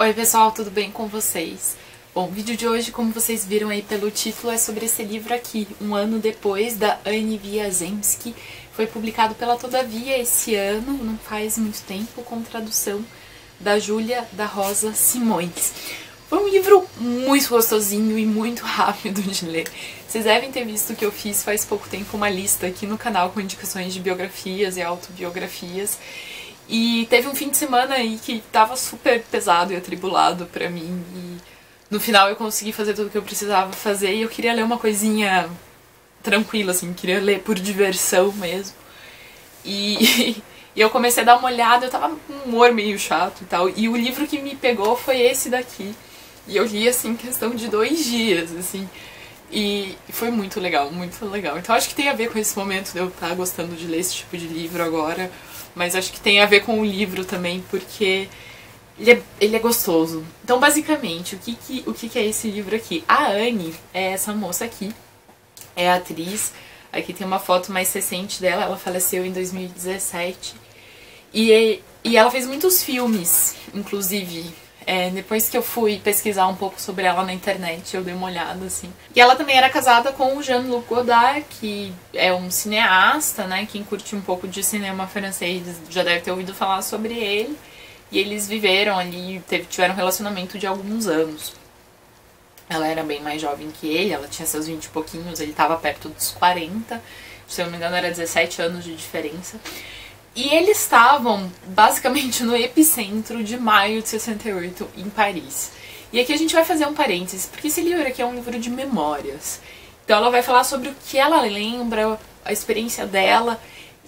Oi pessoal, tudo bem com vocês? Bom, o vídeo de hoje, como vocês viram aí pelo título, é sobre esse livro aqui, Um Ano Depois, da Annie Wiazemski. Foi publicado pela Todavia esse ano, não faz muito tempo, com tradução da Júlia da Rosa Simões. Foi um livro muito gostosinho e muito rápido de ler. Vocês devem ter visto que eu fiz faz pouco tempo uma lista aqui no canal com indicações de biografias e autobiografias. E teve um fim de semana aí que tava super pesado e atribulado pra mim. E no final eu consegui fazer tudo o que eu precisava fazer e eu queria ler uma coisinha tranquila, assim, queria ler por diversão mesmo. E eu comecei a dar uma olhada, eu tava com um humor meio chato e tal. E o livro que me pegou foi esse daqui. E eu li, assim, em questão de 2 dias, assim. E foi muito legal, muito legal. Então acho que tem a ver com esse momento de eu estar gostando de ler esse tipo de livro agora. Mas acho que tem a ver com o livro também, porque ele é gostoso. Então, basicamente, o que é esse livro aqui? A Annie é essa moça aqui, é a atriz. Aqui tem uma foto mais recente dela, ela faleceu em 2017. E ela fez muitos filmes, inclusive. Depois que eu fui pesquisar um pouco sobre ela na internet, eu dei uma olhada, assim. E ela também era casada com o Jean-Luc Godard, que é um cineasta, né? Quem curte um pouco de cinema francês já deve ter ouvido falar sobre ele. E eles viveram ali, tiveram um relacionamento de alguns anos. Ela era bem mais jovem que ele, ela tinha seus 20 e pouquinhos, ele estava perto dos 40. Se eu não me engano, era 17 anos de diferença. E eles estavam, basicamente, no epicentro de maio de 68, em Paris. E aqui a gente vai fazer um parênteses, porque esse livro aqui é um livro de memórias. Então ela vai falar sobre o que ela lembra, a experiência dela.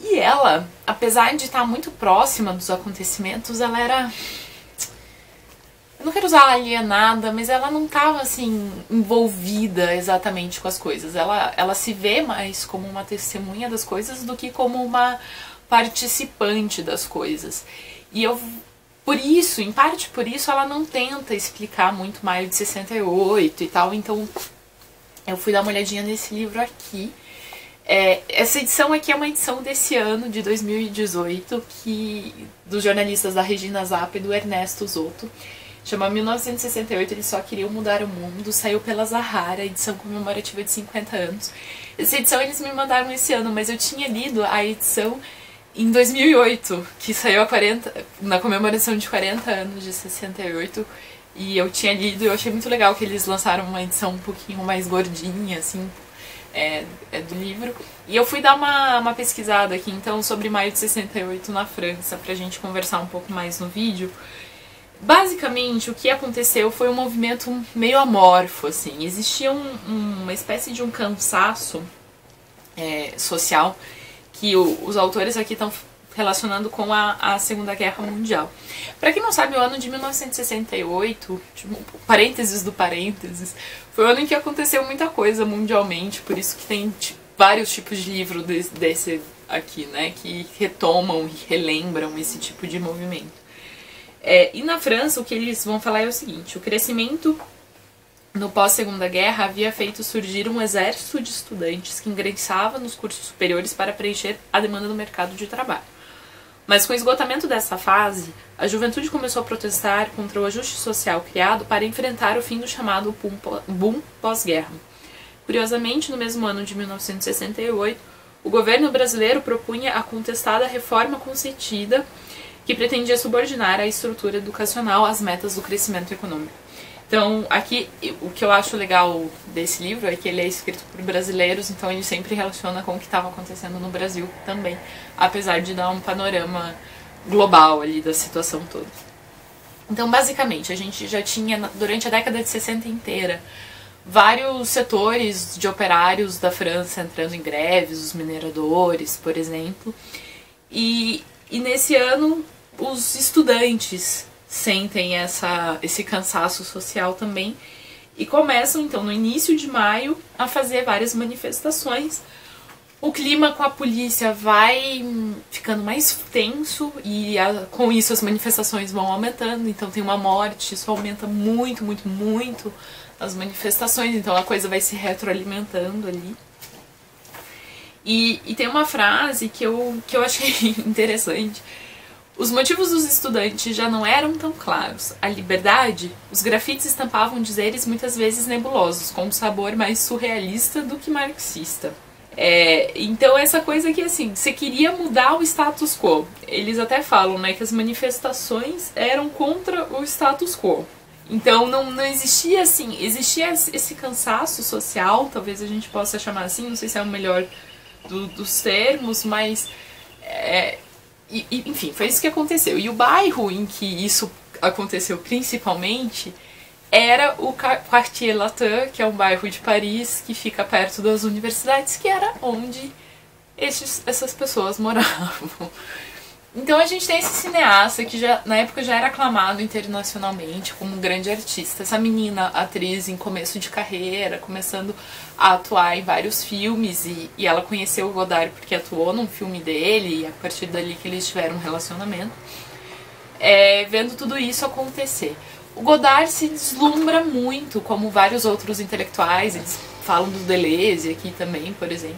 E ela, apesar de estar muito próxima dos acontecimentos, ela era... Eu não quero usar alienada, mas ela não estava, assim, envolvida exatamente com as coisas. Ela se vê mais como uma testemunha das coisas do que como uma participante das coisas. E por isso, em parte por isso, ela não tenta explicar muito maio de 68 e tal, então eu fui dar uma olhadinha nesse livro aqui. Essa edição aqui é uma edição desse ano, de 2018, dos jornalistas da Regina Zappa e do Ernesto Zotto. Chama 1968, eles só queriam mudar o mundo, saiu pela Zahara, edição comemorativa de 50 anos. Essa edição eles me mandaram esse ano, mas eu tinha lido a edição em 2008, que saiu na comemoração de 40 anos de 68, e eu tinha lido e eu achei muito legal que eles lançaram uma edição um pouquinho mais gordinha, assim, do livro. E eu fui dar uma pesquisada aqui, então, sobre maio de 68 na França, pra gente conversar um pouco mais no vídeo. Basicamente, o que aconteceu foi um movimento meio amorfo, assim. Existia uma espécie de um cansaço social que os autores aqui estão relacionando com a Segunda Guerra Mundial. Pra quem não sabe, o ano de 1968, tipo, parênteses do parênteses, foi o ano em que aconteceu muita coisa mundialmente, por isso que tem vários tipos de livro desse aqui, né, que retomam e relembram esse tipo de movimento. E na França, o que eles vão falar é o seguinte: o crescimento no pós-Segunda Guerra havia feito surgir um exército de estudantes que ingressava nos cursos superiores para preencher a demanda do mercado de trabalho. Mas com o esgotamento dessa fase, a juventude começou a protestar contra o ajuste social criado para enfrentar o fim do chamado boom pós-guerra. Curiosamente, no mesmo ano de 1968, o governo brasileiro propunha a contestada reforma concedida que pretendia subordinar a estrutura educacional às metas do crescimento econômico. Então, aqui, o que eu acho legal desse livro é que ele é escrito por brasileiros, então ele sempre relaciona com o que estava acontecendo no Brasil também, apesar de dar um panorama global ali da situação toda. Então, basicamente, a gente já tinha, durante a década de 60 inteira, vários setores de operários da França entrando em greves, os mineradores, por exemplo, e nesse ano os estudantes sentem esse cansaço social também e começam, então, no início de maio, a fazer várias manifestações. O clima com a polícia vai ficando mais tenso e com isso as manifestações vão aumentando, então tem uma morte, isso aumenta muito, muito, muito as manifestações, então a coisa vai se retroalimentando ali. E tem uma frase que eu achei interessante, Os motivos dos estudantes já não eram tão claros. A liberdade, os grafites estampavam dizeres muitas vezes nebulosos, com um sabor mais surrealista do que marxista. Então essa coisa que assim, você queria mudar o status quo. Eles até falam, né, que as manifestações eram contra o status quo. Então não existia assim, existia esse cansaço social, talvez a gente possa chamar assim, não sei se é o melhor dos termos, mas enfim, foi isso que aconteceu. E o bairro em que isso aconteceu principalmente era o Quartier Latin, que é um bairro de Paris que fica perto das universidades, que era onde essas pessoas moravam. Então a gente tem esse cineasta que na época já era aclamado internacionalmente como um grande artista. Essa menina, atriz em começo de carreira, começando a atuar em vários filmes, e ela conheceu o Godard porque atuou num filme dele, e a partir dali que eles tiveram um relacionamento. Vendo tudo isso acontecer. O Godard se deslumbra muito, como vários outros intelectuais, eles falam do Deleuze aqui também, por exemplo,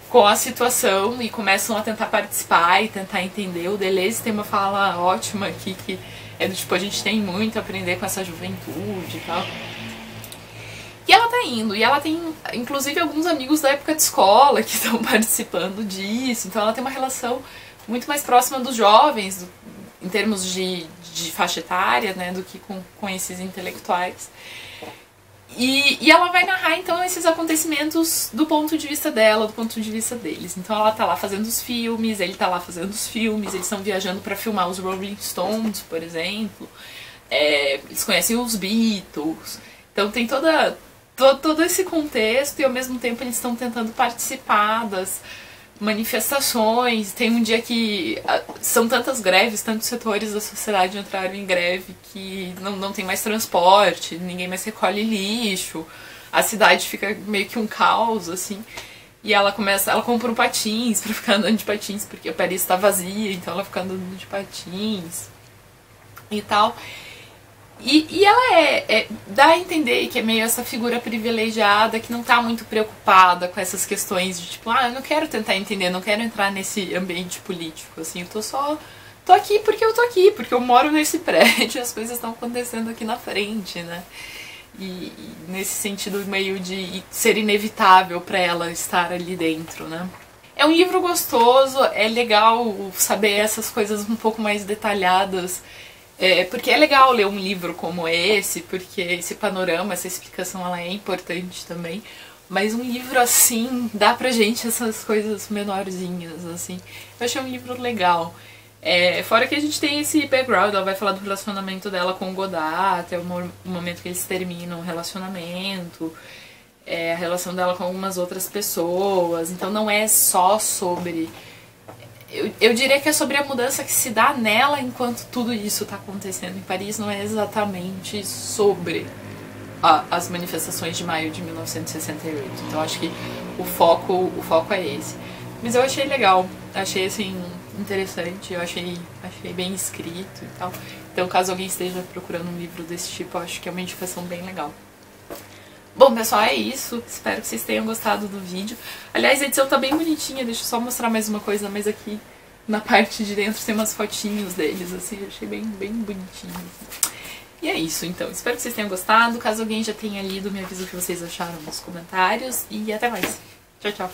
com a situação e começam a tentar participar e tentar entender. O Deleuze tem uma fala ótima aqui, que é do tipo, a gente tem muito a aprender com essa juventude e tal. E ela tá indo, e ela tem inclusive alguns amigos da época de escola que estão participando disso, então ela tem uma relação muito mais próxima dos jovens, em termos de faixa etária, né, do que com esses intelectuais. E ela vai narrar, então, esses acontecimentos do ponto de vista dela, do ponto de vista deles. Então ela tá lá fazendo os filmes, ele tá lá fazendo os filmes, eles estão viajando pra filmar os Rolling Stones, por exemplo. Eles conhecem os Beatles. Então tem todo esse contexto, e ao mesmo tempo eles estão tentando participar das manifestações. Tem um dia que são tantas greves, tantos setores da sociedade entraram em greve que não tem mais transporte, ninguém mais recolhe lixo, a cidade fica meio que um caos, assim. E ela compra um patins pra ficar andando de patins, porque a Paris tá vazia, então ela fica andando de patins e tal. E ela dá a entender que é meio essa figura privilegiada que não tá muito preocupada com essas questões de tipo, eu não quero tentar entender, não quero entrar nesse ambiente político, assim, tô aqui, porque eu moro nesse prédio, as coisas estão acontecendo aqui na frente, né? E nesse sentido meio de ser inevitável pra ela estar ali dentro, né? É um livro gostoso, é legal saber essas coisas um pouco mais detalhadas. Porque é legal ler um livro como esse, porque esse panorama, essa explicação, ela é importante também. Mas um livro assim, dá pra gente essas coisas menorzinhas, assim. Eu achei um livro legal. Fora que a gente tem esse background, ela vai falar do relacionamento dela com o Godard, até o momento que eles terminam o relacionamento. A relação dela com algumas outras pessoas. Então não é só sobre... Eu diria que é sobre a mudança que se dá nela enquanto tudo isso está acontecendo em Paris, não é exatamente sobre as manifestações de maio de 1968. Então acho que o foco é esse. Mas eu achei legal, achei assim interessante, eu achei bem escrito e tal. Então caso alguém esteja procurando um livro desse tipo, eu acho que é uma indicação bem legal. Bom, pessoal, é isso. Espero que vocês tenham gostado do vídeo. Aliás, a edição tá bem bonitinha. Deixa eu só mostrar mais uma coisa. Mas aqui na parte de dentro tem umas fotinhos deles, assim. Eu achei bem bonitinho. E é isso, então. Espero que vocês tenham gostado. Caso alguém já tenha lido, me avisa o que vocês acharam nos comentários. E até mais. Tchau, tchau.